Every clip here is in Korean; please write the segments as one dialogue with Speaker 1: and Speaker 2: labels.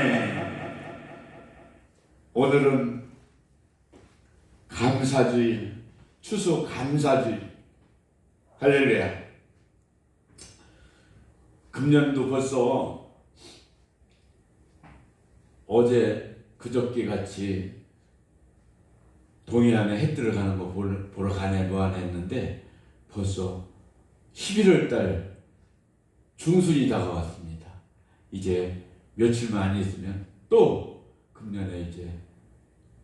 Speaker 1: 아멘. 오늘은 감사주일, 추수 감사주일. 할렐루야. 금년도 벌써 어제 그저께 같이 동해안에 해 들어가는 거 보러 가네 뭐하네 했는데 벌써 11월 달 중순이 다가왔습니다. 이제 며칠만 있으면 또 금년에 이제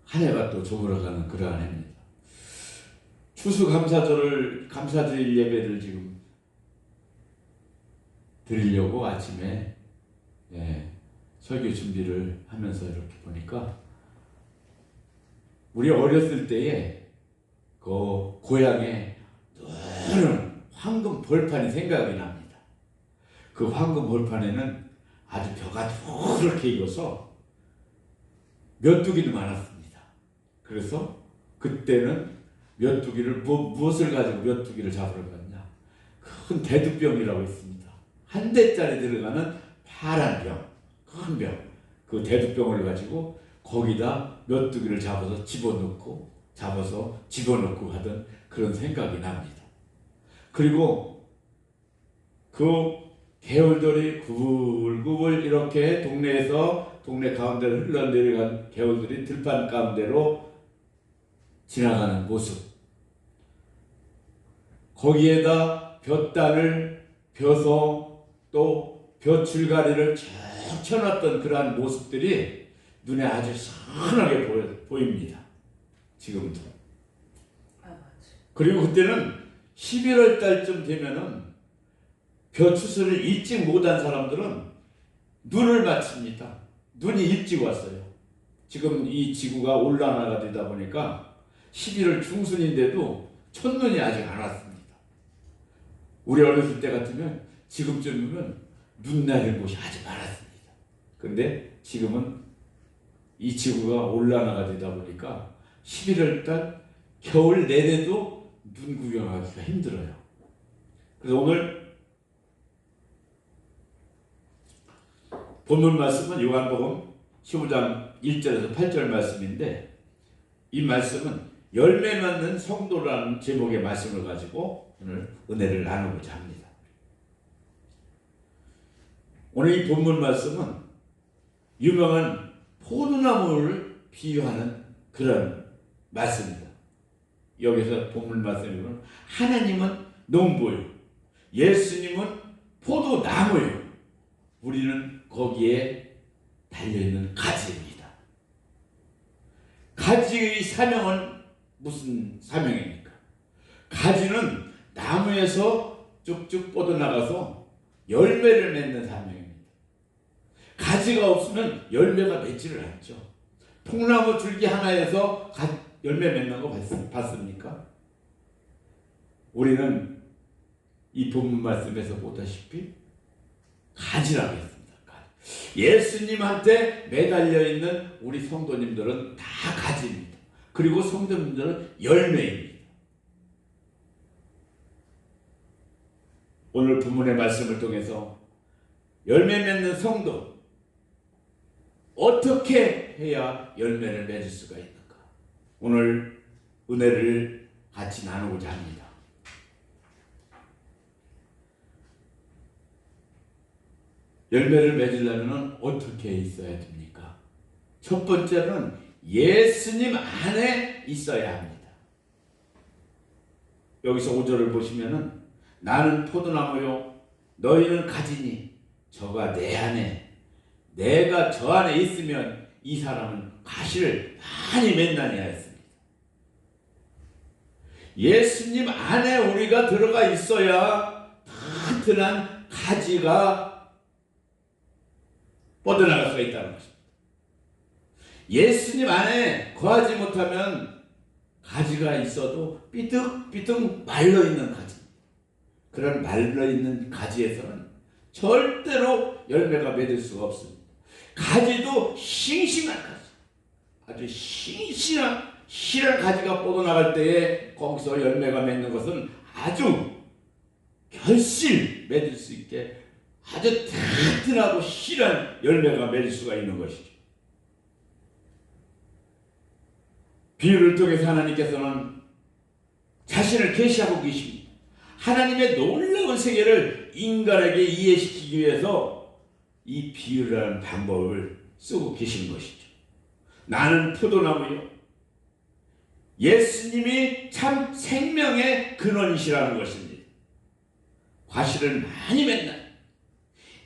Speaker 1: 한 해가 또 저물어가는 그러한 해입니다. 감사주일 예배를 지금 드리려고 아침에 설교 준비를 하면서 이렇게 보니까 우리 어렸을 때에 그 고향에 노란 황금 벌판이 생각이 납니다. 그 황금 벌판에는 아주 벼가 노랗게 익어서 메뚜기도 많았습니다. 그래서 그때는 메뚜기를 무엇을 가지고 메뚜기를 잡으러 갔냐? 큰 대두병이라고 있습니다. 한 대짜리 들어가는 파란 병, 큰 병. 그 대두병을 가지고 거기다 메뚜기를 잡아서 집어넣고 하던 그런 생각이 납니다. 그리고 그 개울들이 구불구불 이렇게 동네 가운데로 흘러내려간 개울들이 들판 가운데로 지나가는 모습. 거기에다 볕단을 벼서 또 벼줄가리를 쭉 쳐놨던 그러한 모습들이 눈에 아주 선하게 보입니다. 지금도. 그리고 그때는 11월 달쯤 되면은 벼 추수를 일찍 못한 사람들은 눈을 맞춥니다. 눈이 일찍 왔어요. 지금 이 지구가 온난화가 되다 보니까 11월 중순인데도 첫눈이 아직 안 왔습니다. 우리 어렸을 때 같으면 지금쯤이면 눈 내릴 곳이 아주 많았습니다. 그런데 지금은 이 지구가 온난화가 되다 보니까 11월 달 겨울 내내도 눈 구경하기가 힘들어요. 그래서 오늘 본문 말씀은 요한복음 15장 1절에서 8절 말씀인데 이 말씀은 열매 맺는 성도라는 제목의 말씀을 가지고 오늘 은혜를 나누고자 합니다. 오늘 이 본문 말씀은 유명한 포도나무를 비유하는 그런 말씀입니다. 여기서 본문 말씀이면 하나님은 농부요, 예수님은 포도나무요, 우리는 거기에 달려있는 가지입니다. 가지의 사명은 무슨 사명입니까? 가지는 나무에서 쭉쭉 뻗어나가서 열매를 맺는 사명입니다. 가지가 없으면 열매가 맺지를 않죠. 통나무 줄기 하나에서 열매 맺는 거 봤습니까? 우리는 이 본문 말씀에서 보다시피 가지라고 했습니다. 예수님한테 매달려 있는 우리 성도님들은 다 가지입니다. 그리고 성도님들은 열매입니다. 오늘 본문의 말씀을 통해서 열매 맺는 성도, 어떻게 해야 열매를 맺을 수가 있는가? 오늘 은혜를 같이 나누고자 합니다. 열매를 맺으려면 어떻게 있어야 됩니까? 첫 번째는 예수님 안에 있어야 합니다. 여기서 5절을 보시면은 나는 포도나무요 너희는 가지니 저가 내 안에 내가 저 안에 있으면 이 사람은 가시를 많이 맺나니 하였습니다. 예수님 안에 우리가 들어가 있어야 튼튼한 가지가 뻗어나갈 수가 있다는 것입니다. 예수님 안에 거하지 못하면 가지가 있어도 삐득삐득 말라있는 가지, 그런 말라있는 가지에서는 절대로 열매가 맺을 수가 없습니다. 가지도 싱싱한 가지, 아주 싱싱한 실한 가지가 뻗어나갈 때에 거기서 열매가 맺는 것은 아주 결실 맺을 수 있게 아주 튼튼하고 실한 열매가 맺을 수가 있는 것이죠. 비유를 통해서 하나님께서는 자신을 계시하고 계십니다. 하나님의 놀라운 세계를 인간에게 이해시키기 위해서 이 비유라는 방법을 쓰고 계시는 것이죠. 나는 포도나무요. 예수님이 참 생명의 근원이시라는 것입니다. 과실을 많이 맺는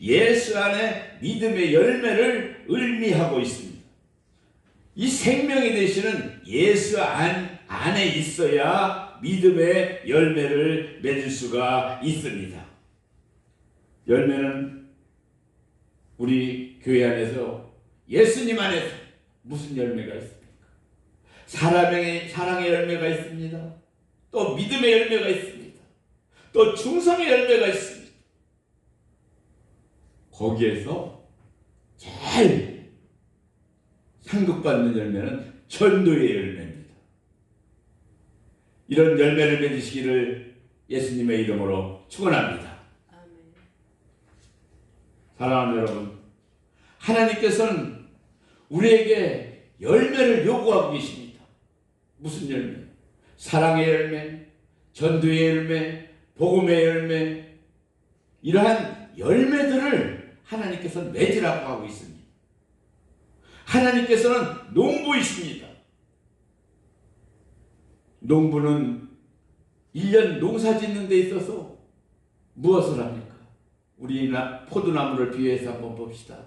Speaker 1: 예수 안에 믿음의 열매를 의미하고 있습니다. 이 생명이 되시는 예수 안에 있어야 믿음의 열매를 맺을 수가 있습니다. 열매는 우리 교회 안에서 예수님 안에서 무슨 열매가 있습니까? 사랑의 열매가 있습니다. 또 믿음의 열매가 있습니다. 또 충성의 열매가 있습니다. 거기에서 제일 상급받는 열매는 전도의 열매입니다. 이런 열매를 맺으시기를 예수님의 이름으로 축원합니다. 사랑하는 여러분, 하나님께서는 우리에게 열매를 요구하고 계십니다. 무슨 열매? 사랑의 열매, 전도의 열매, 복음의 열매, 이러한 열매들을 하나님께서는 맺으라고 하고 있습니다. 하나님께서는 농부이십니다. 농부는 1년 농사 짓는 데 있어서 무엇을 합니까? 우리 포도나무를 비유해서 한번 봅시다.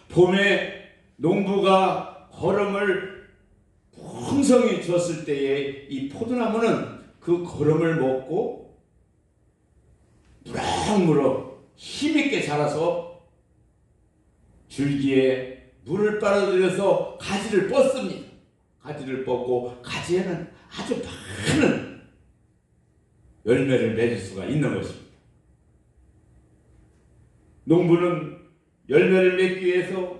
Speaker 1: 봄에 농부가 거름을 풍성히 줬을 때에 이 포도나무는 그 거름을 먹고 무럭무럭 힘있게 자라서 줄기에 물을 빨아들여서 가지를 뻗습니다. 가지를 뻗고 가지에는 아주 많은 열매를 맺을 수가 있는 것입니다. 농부는 열매를 맺기 위해서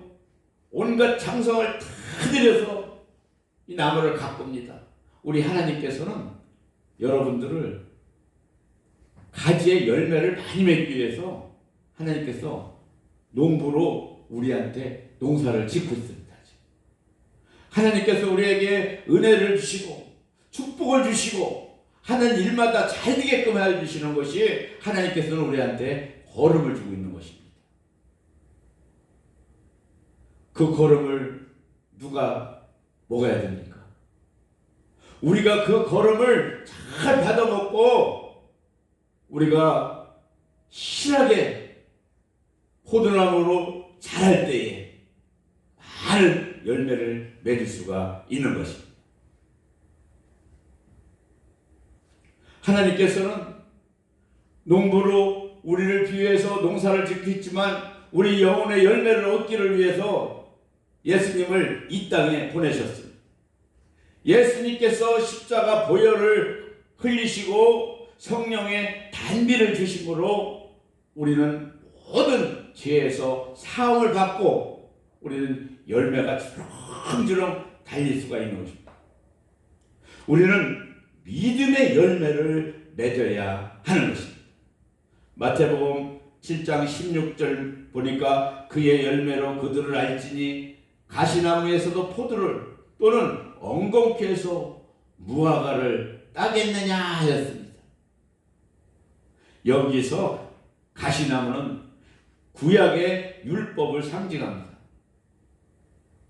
Speaker 1: 온갖 장성을 다 들여서 이 나무를 가꿉니다. 우리 하나님께서는 여러분들을 가지의 열매를 많이 맺기 위해서 하나님께서 농부로 우리한테 농사를 짓고 있습니다. 하나님께서 우리에게 은혜를 주시고 축복을 주시고 하는 일마다 잘 되게끔 해주시는 것이 하나님께서는 우리한테 거름을 주고 있는 것입니다. 그 거름을 누가 먹어야 됩니까? 우리가 그 거름을 잘 받아먹고 우리가 실하게 포도나무로 자랄 때에 많은 열매를 맺을 수가 있는 것입니다. 하나님께서는 농부로 우리를 비유해서 농사를 짓고 있지만 우리 영혼의 열매를 얻기를 위해서 예수님을 이 땅에 보내셨습니다. 예수님께서 십자가 보혈을 흘리시고 성령의 단비를 주심으로 우리는 모든 죄에서 사함을 받고 우리는 열매가 주렁주렁 달릴 수가 있는 것입니다. 우리는 믿음의 열매를 맺어야 하는 것입니다. 마태복음 7장 16절 보니까 그의 열매로 그들을 알지니 가시나무에서도 포도를 또는 엉겅퀴에서 무화과를 따겠느냐 하였습니다. 여기서 가시나무는 구약의 율법을 상징합니다.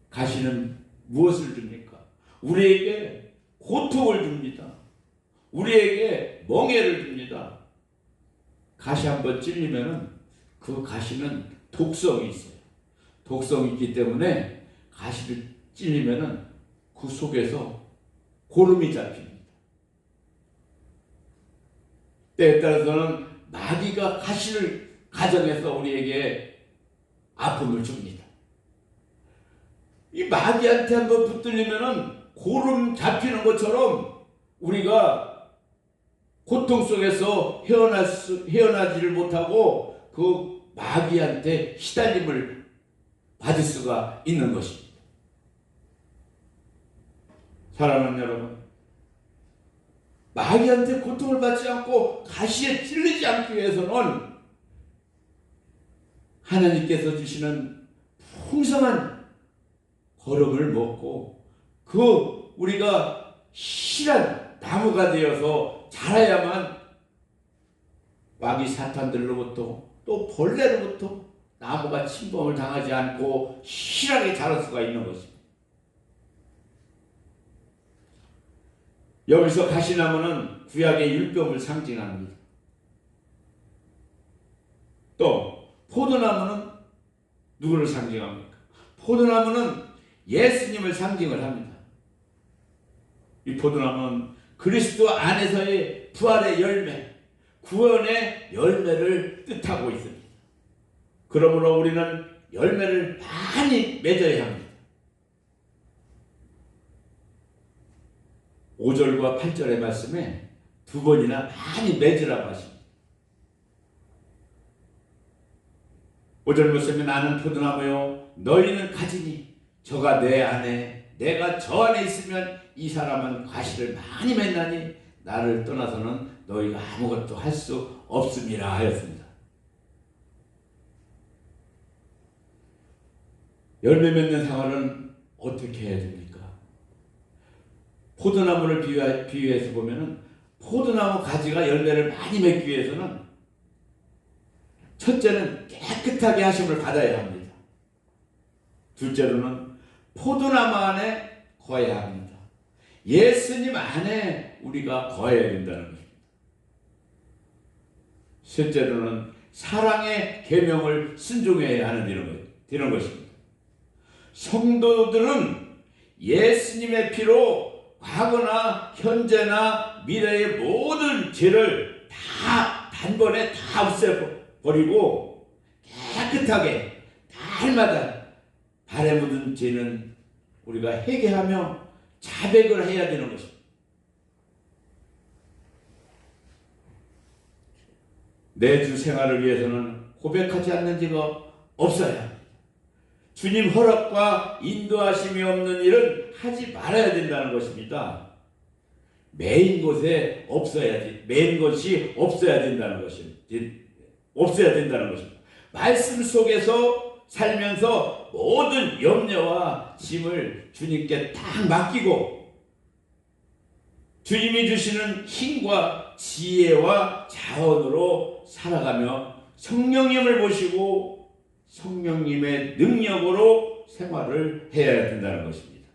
Speaker 1: 가시는 무엇을 줍니까? 우리에게 고통을 줍니다. 우리에게 멍해를 줍니다. 가시 한번 찔리면은 그 가시는 독성이 있어요. 독성이 있기 때문에 가시를 찔리면은 그 속에서 고름이 잡힙니다. 때에 따라서는 마귀가 가시를 가정해서 우리에게 아픔을 줍니다. 이 마귀한테 한번 붙들리면은 고름 잡히는 것처럼 우리가 고통 속에서 헤어나지를 못하고 그 마귀한테 시달림을 받을 수가 있는 것입니다. 사랑하는 여러분, 마귀한테 고통을 받지 않고 가시에 찔리지 않기 위해서는 하나님께서 주시는 풍성한 거름을 먹고 우리가 실한 나무가 되어서 자라야만 마귀 사탄들로부터 또 벌레로부터 나무가 침범을 당하지 않고 실하게 자랄 수가 있는 것입니다. 여기서 가시나무는 구약의 율법을 상징합니다. 또 포도나무는 누구를 상징합니까? 포도나무는 예수님을 상징을 합니다. 이 포도나무는 그리스도 안에서의 부활의 열매, 구원의 열매를 뜻하고 있습니다. 그러므로 우리는 열매를 많이 맺어야 합니다. 5절과 8절의 말씀에 두 번이나 많이 맺으라고 하십니다. 5절 말씀에 나는 포도나무요 너희는 가지니 저가 내 안에 내가 저 안에 있으면 이 사람은 과실을 많이 맺나니 나를 떠나서는 너희가 아무것도 할 수 없음이라 하였습니다. 열매 맺는 생활은 어떻게 해야 됩니까? 포도나무를 비유해서 보면은 포도나무 가지가 열매를 많이 맺기 위해서는 첫째는 깨끗하게 하심을 받아야 합니다. 둘째로는 포도나무 안에 거해야 합니다. 예수님 안에 우리가 거해야 된다는 것입니다. 셋째로는 사랑의 계명을 순종해야 하는 이런 것입니다. 성도들은 예수님의 피로 과거나 현재나 미래의 모든 죄를 다 단번에 다 없애버리고 깨끗하게 날마다 발에 묻은 죄는 우리가 회개하며 자백을 해야 되는 것입니다. 내 주 생활을 위해서는 고백하지 않는 죄가 없어야 합니다. 주님 허락과 인도하심이 없는 일은 하지 말아야 된다는 것입니다. 매인 것이 없어야 된다는 것입니다. 말씀 속에서 살면서 모든 염려와 짐을 주님께 딱 맡기고 주님이 주시는 힘과 지혜와 자원으로 살아가며 성령님을 모시고 성령님의 능력으로 생활을 해야 된다는 것입니다.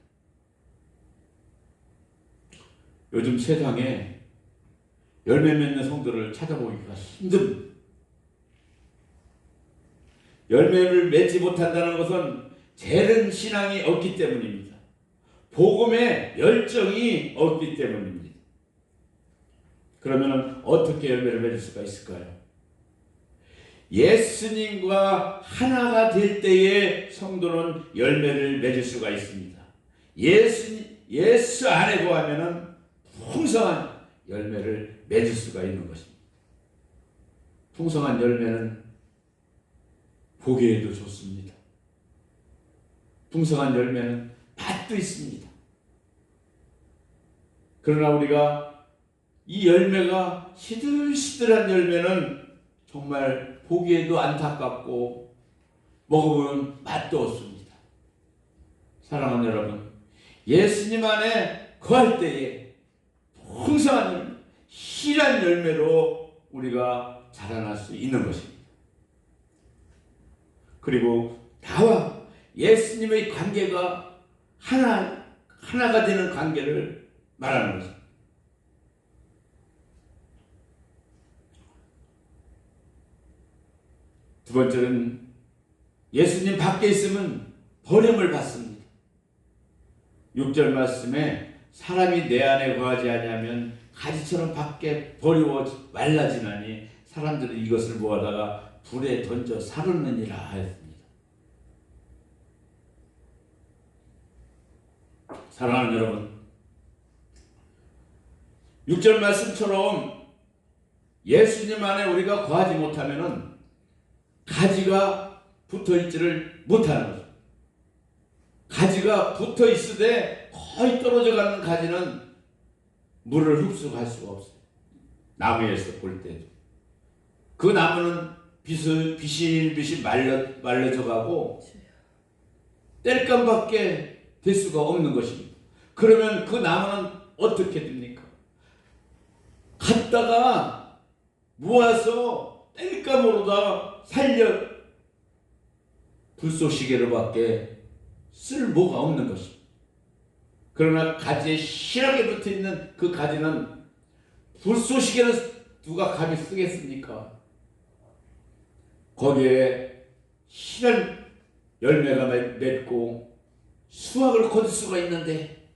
Speaker 1: 요즘 세상에 열매 맺는 성도를 찾아보기가 힘듭니다. 열매를 맺지 못한다는 것은 재른 신앙이 없기 때문입니다. 복음의 열정이 없기 때문입니다. 그러면 어떻게 열매를 맺을 수가 있을까요? 예수님과 하나가 될 때에 성도는 열매를 맺을 수가 있습니다. 예수 안에 거하면은 풍성한 열매를 맺을 수가 있는 것입니다. 풍성한 열매는 보기에도 좋습니다. 풍성한 열매는 맛도 있습니다. 그러나 우리가 이 열매가 시들시들한 열매는 정말 보기에도 안타깝고 먹으면 맛도 없습니다. 사랑하는 여러분, 예수님 안에 거할 때에 풍성한 실한 열매로 우리가 자라날 수 있는 것입니다. 그리고 나와 예수님의 관계가 하나가 되는 관계를 말하는 것입니다. 두 번째는 예수님 밖에 있으면 버림을 받습니다. 6절 말씀에 사람이 내 안에 거하지 아니하면 가지처럼 밖에 버리워 말라지나니 사람들은 이것을 모아다가 불에 던져 사르느니라 하였습니다. 사랑하는 여러분, 6절 말씀처럼 예수님 안에 우리가 거하지 못하면은 가지가 붙어있지를 못하는 거죠. 가지가 붙어있으되 거의 떨어져가는 가지는 물을 흡수할 수가 없어요. 나무에서 볼 때도. 그 나무는 비실비실 말려져 가고 땔감밖에 될 수가 없는 것입니다. 그러면 그 나무는 어떻게 됩니까? 갖다가 모아서 땔감으로다 살려 불쏘시개로밖에 쓸모가 없는 것입니다. 그러나 가지에 실하게 붙어있는 그 가지는 불쏘시개를 누가 감히 쓰겠습니까? 거기에 실한 열매가 맺고 수확을 거둘 수가 있는데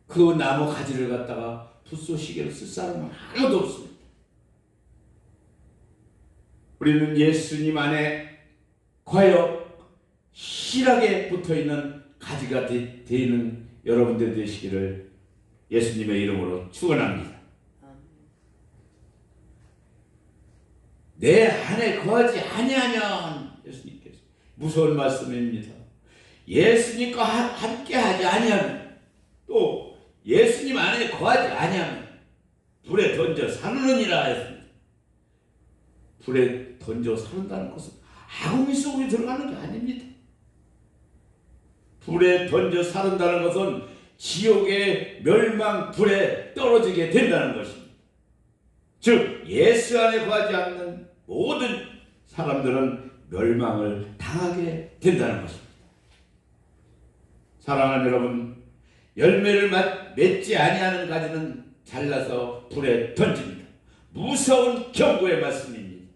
Speaker 1: 그 나무 가지를 갖다가 불쏘시개로 쓸 사람은 하나도 없습니다. 우리는 예수님 안에 과연 실하게 붙어있는 가지가 되는 여러분들 되시기를 예수님의 이름으로 축원합니다. 내 안에 거하지 아니하면, 예수님께서 무서운 말씀입니다. 예수님과 함께하지 아니하면, 또 예수님 안에 거하지 아니하면 불에 던져 사르느니라 했습니다. 불에 던져 사른다는 것은 아궁이 속에 들어가는 게 아닙니다. 불에 던져 사른다는 것은 지옥의 멸망 불에 떨어지게 된다는 것입니다. 즉 예수 안에 거하지 않는 모든 사람들은 멸망을 당하게 된다는 것입니다. 사랑하는 여러분, 열매를 맺지 아니하는 가지는 잘라서 불에 던집니다. 무서운 경고의 말씀입니다.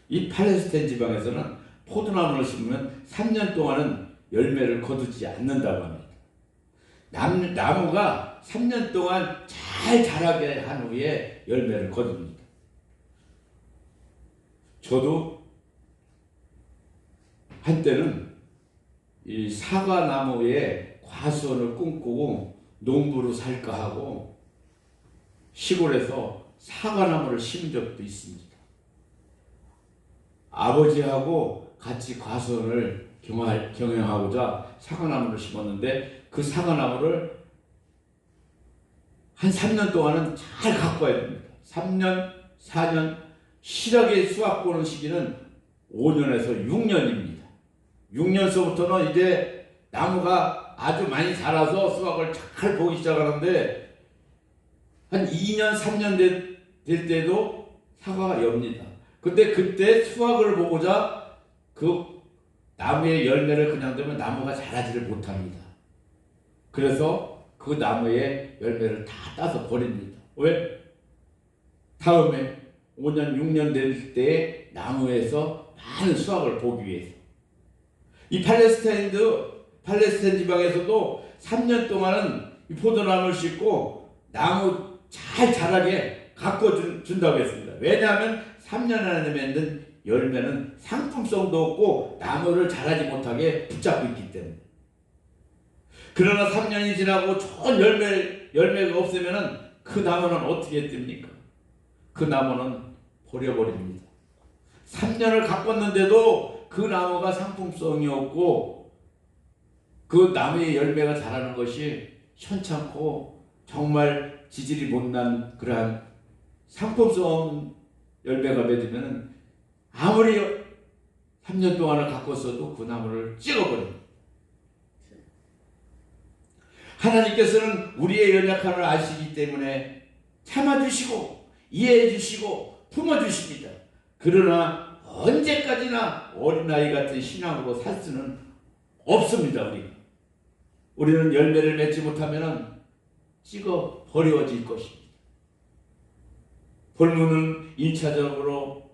Speaker 1: 이 팔레스타인 지방에서는 포도나무를 심으면 3년 동안은 열매를 거두지 않는다고 합니다. 나무가 3년 동안 잘 자라게 한 후에 열매를 거둡니다. 저도 한때는 이 사과나무에 과수원을 꿈꾸고 농부로 살까 하고 시골에서 사과나무를 심은 적도 있습니다. 아버지하고 같이 과수원을 경영하고자 사과나무를 심었는데 그 사과나무를 한 3년 동안은 잘 가꿔야 됩니다. 3년, 4년, 실하게 수확 보는 시기는 5년에서 6년입니다. 6년서부터는 이제 나무가 아주 많이 자라서 수확을 잘 보기 시작하는데 한 2년, 3년 될 때도 사과가 엽니다. 근데 그때 수확을 보고자 그 나무의 열매를 그냥 두면 나무가 자라지를 못합니다. 그래서 그 나무의 열매를 다 따서 버립니다. 왜? 다음에 5년, 6년 될 때 나무에서 많은 수확을 보기 위해서. 이 팔레스타인 지방에서도 3년 동안은 이 포도나무를 심고 나무 잘 자라게 가꿔준다고 했습니다. 왜냐하면 3년 안에 맺는 열매는 상품성도 없고 나무를 자라지 못하게 붙잡고 있기 때문에. 그러나 3년이 지나고 좋은 열매가 없으면 그 나무는 어떻게 됩니까? 그 나무는 버려버립니다. 3년을 가꿨는데도 그 나무가 상품성이 없고 그 나무의 열매가 자라는 것이 현찮고 정말 지질이 못난 그러한 상품성 열매가 맺으면 아무리 3년 동안을 가꿨어도 그 나무를 찍어버립니다. 하나님께서는 우리의 연약함을 아시기 때문에 참아주시고 이해해주시고 품어주십니다. 그러나 언제까지나 어린아이 같은 신앙으로 살 수는 없습니다. 우리는 열매를 맺지 못하면 찍어 버려질 것입니다. 본문은 1차적으로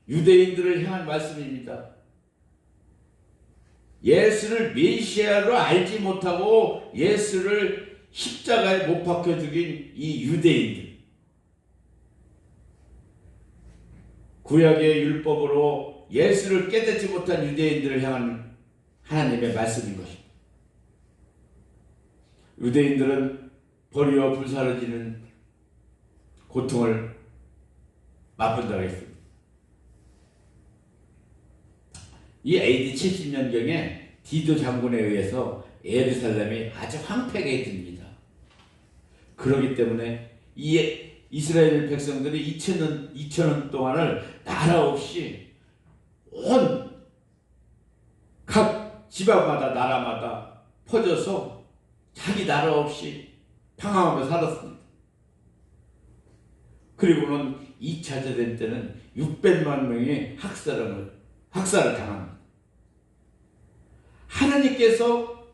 Speaker 1: 유대인들을 향한 말씀입니다. 예수를 메시아로 알지 못하고 예수를 십자가에 못 박혀 죽인 이 유대인들, 구약의 율법으로 예수를 깨닫지 못한 유대인들을 향한 하나님의 말씀인 것입니다. 유대인들은 벌이와 불사르지는 고통을 맛본다고 했습니다. 이 AD 70년경에 디도 장군에 의해서 예루살렘이 아주 황폐해집니다. 그렇기 때문에 이 이스라엘 백성들이 2000년 동안을 나라 없이 온 각 지방마다 나라마다 퍼져서 자기 나라 없이 방황하며 살았습니다. 그리고는 2차 대전 때는 600만 명의 학살을 당합니다. 하나님께서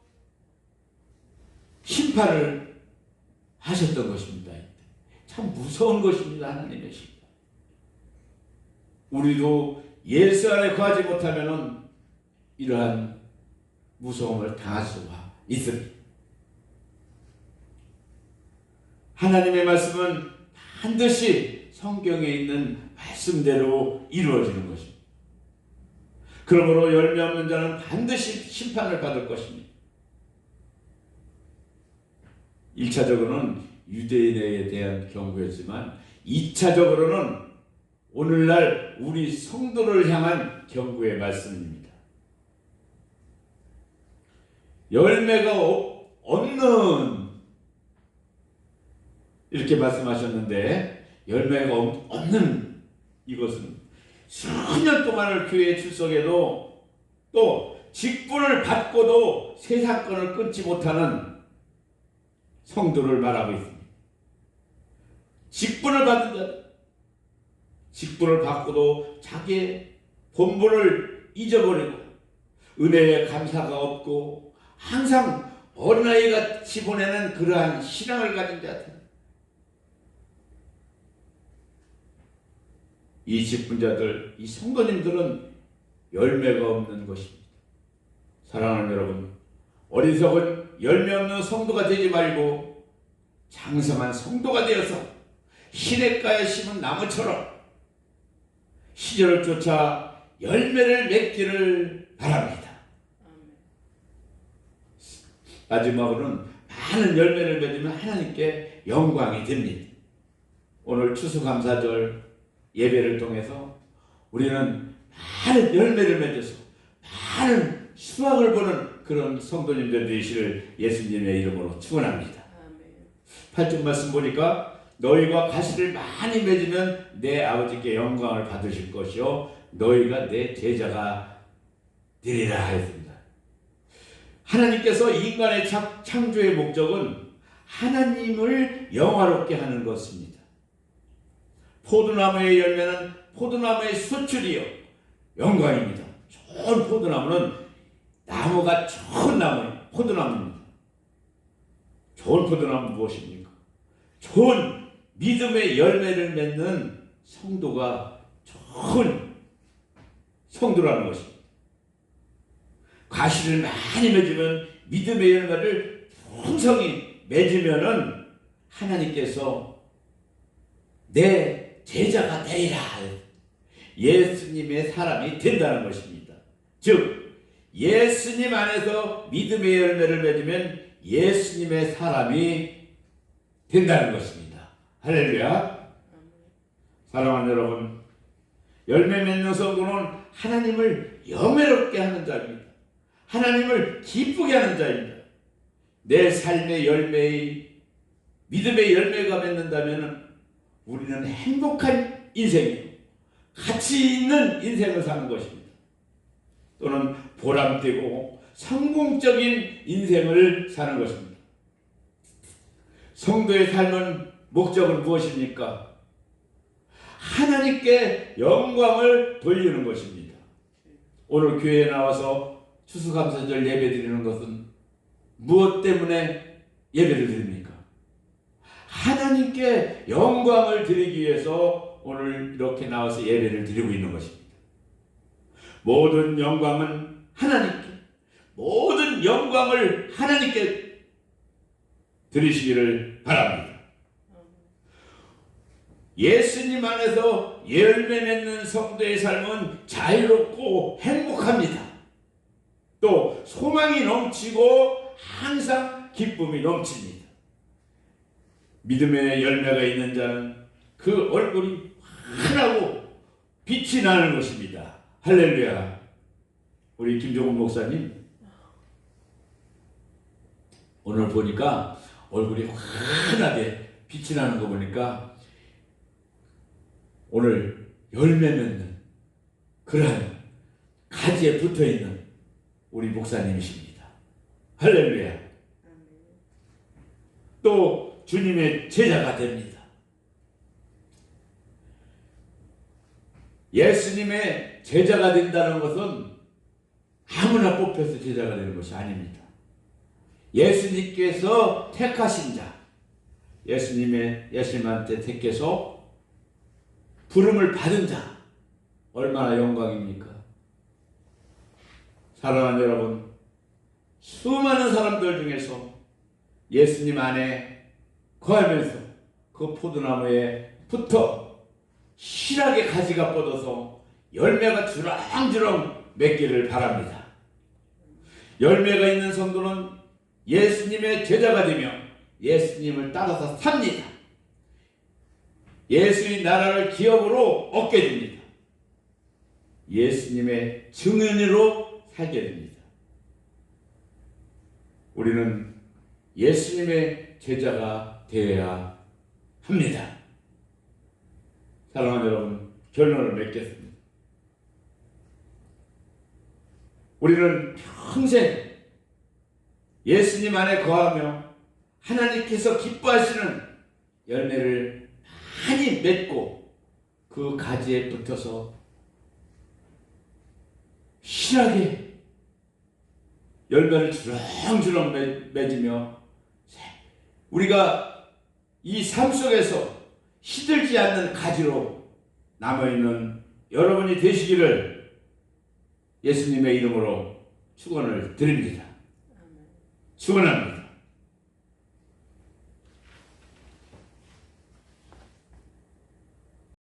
Speaker 1: 심판을 하셨던 것입니다. 참 무서운 것입니다. 하나님의 심판. 우리도 예수 안에 거하지 못하면 이러한 무서움을 당할 수가 있습니다. 하나님의 말씀은 반드시 성경에 있는 말씀대로 이루어지는 것입니다. 그러므로 열매 없는 자는 반드시 심판을 받을 것입니다. 1차적으로는 유대인에 대한 경고였지만 2차적으로는 오늘날 우리 성도를 향한 경고의 말씀입니다. 열매가 없는 이렇게 말씀하셨는데 열매가 없는 이것은 수년 동안을 교회에 출석해도 또 직분을 받고도 세상권을 끊지 못하는 성도를 말하고 있습니다. 직분을 받은 자, 직분을 받고도 자기의 본분을 잊어버리고 은혜에 감사가 없고 항상 어린아이같이 보내는 그러한 신앙을 가진 자들, 이 직분자들, 이 성도님들은 열매가 없는 것입니다. 사랑하는 여러분, 어리석은 열매 없는 성도가 되지 말고 장성한 성도가 되어서 시냇가에 심은 나무처럼 시절을 쫓아 열매를 맺기를 바랍니다. 마지막으로는 많은 열매를 맺으면 하나님께 영광이 됩니다. 오늘 추수감사절 예배를 통해서 우리는 많은 열매를 맺어서 많은 수확을 보는 그런 성도님들 되시를 예수님의 이름으로 축원합니다. 8절 말씀 보니까 너희가 가시를 많이 맺으면 내 아버지께 영광을 받으실 것이요 너희가 내 제자가 되리라 했습니다. 하나님께서 인간의 창조의 목적은 하나님을 영화롭게 하는 것입니다. 포도나무의 열매는 포도나무의 수출이요 영광입니다. 좋은 포도나무는 나무가 좋은 나무예요. 포도나무입니다. 좋은 포도나무 무엇입니까? 좋은 믿음의 열매를 맺는 성도가 좋은 성도라는 것입니다. 과실을 많이 맺으면 믿음의 열매를 풍성히 맺으면은 하나님께서 내 제자가 되리라 예수님의 사람이 된다는 것입니다. 즉 예수님 안에서 믿음의 열매를 맺으면 예수님의 사람이 된다는 것입니다. 할렐루야. 사랑하는 여러분, 열매 맺는 성도는 하나님을 영예롭게 하는 자입니다. 하나님을 기쁘게 하는 자입니다. 내 삶의 열매의 믿음의 열매가 맺는다면 우리는 행복한 인생이고 가치 있는 인생을 사는 것입니다. 또는 보람되고 성공적인 인생을 사는 것입니다. 성도의 삶은 목적은 무엇입니까? 하나님께 영광을 돌리는 것입니다. 오늘 교회에 나와서 추수감사절 예배 드리는 것은 무엇 때문에 예배를 드립니까? 하나님께 영광을 드리기 위해서 오늘 이렇게 나와서 예배를 드리고 있는 것입니다. 모든 영광은 하나님께, 모든 영광을 하나님께 드리시기를 바랍니다. 예수님 안에서 열매 맺는 성도의 삶은 자유롭고 행복합니다. 또 소망이 넘치고 항상 기쁨이 넘칩니다. 믿음의 열매가 있는 자는 그 얼굴이 환하고 빛이 나는 것입니다. 할렐루야. 우리 김종훈 목사님 오늘 보니까 얼굴이 환하게 빛이 나는 거 보니까 오늘 열매 맺는 그러한 가지에 붙어있는 우리 목사님이십니다. 할렐루야. 또 주님의 제자가 됩니다. 예수님의 제자가 된다는 것은 아무나 뽑혀서 제자가 되는 것이 아닙니다. 예수님께서 택하신 자, 예수님한테 택해서 부름을 받은 자, 얼마나 영광입니까? 사랑하는 여러분, 수많은 사람들 중에서 예수님 안에 거하면서 그 포도나무에 붙어 실하게 가지가 뻗어서 열매가 주렁주렁 맺기를 바랍니다. 열매가 있는 성도는 예수님의 제자가 되며 예수님을 따라서 삽니다. 예수의 나라를 기업으로 얻게 됩니다. 예수님의 증인으로 살게 됩니다. 우리는 예수님의 제자가 되어야 합니다. 사랑하는 여러분, 결론을 맺겠습니다. 우리는 평생 예수님 안에 거하며 하나님께서 기뻐하시는 열매를 많이 맺고 그 가지에 붙어서 실하게 열매를 주렁주렁 맺으며 우리가 이 삶 속에서 시들지 않는 가지로 남아있는 여러분이 되시기를 예수님의 이름으로 축원을 드립니다. 축원합니다.